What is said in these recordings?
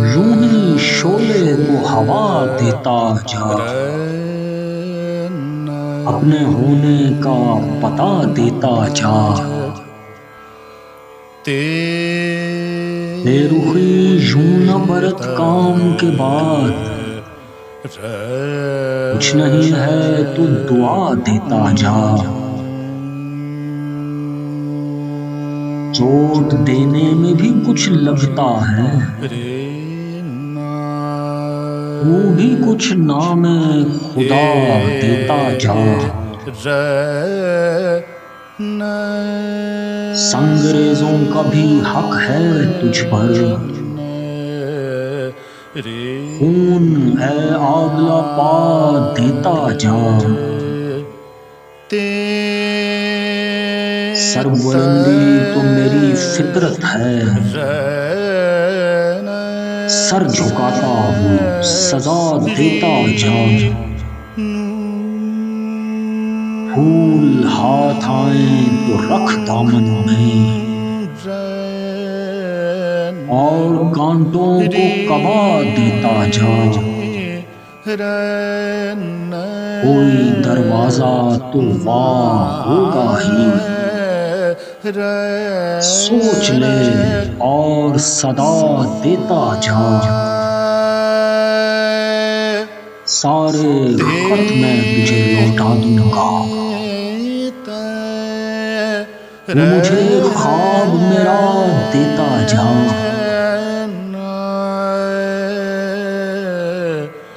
यूं ही शोले को हवा देता जा, अपने होने का पता देता जा। बेरुखी यूं न बरत काम के बाद, कुछ नहीं है तो दुआ देता जा। चोट देने में भी कुछ लगता है, तू भी कुछ नामे खुदा देता जा। संगरेजों का भी हक है तुझ पर, खून है आगला पा देता जा। सरबुलंदी तो मेरी फितरत है, सर झुकाता हूँ सजा देता जा। फूल हाथ आए तो रख दामन में, और कांटों को कबा देता जा। कोई दरवाजा तो वाह होगा ही, सोच ले और सदा देता जा। सारे खत मैं तुझे लौटा दूंगा, तू मुझे ख्वाब मेरा देता जा।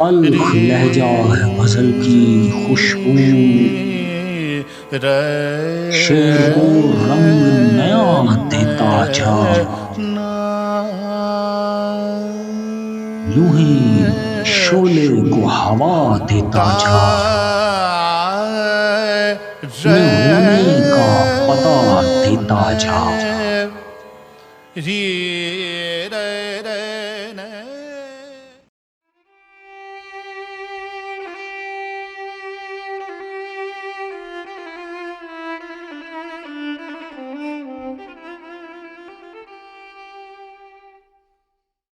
तल्ख लहजा है ग़ज़ल की खुशबू, शेर को रंग नया देता जा। यूं ही शोले को हवा देता जा, अपने होने का पता देता जा।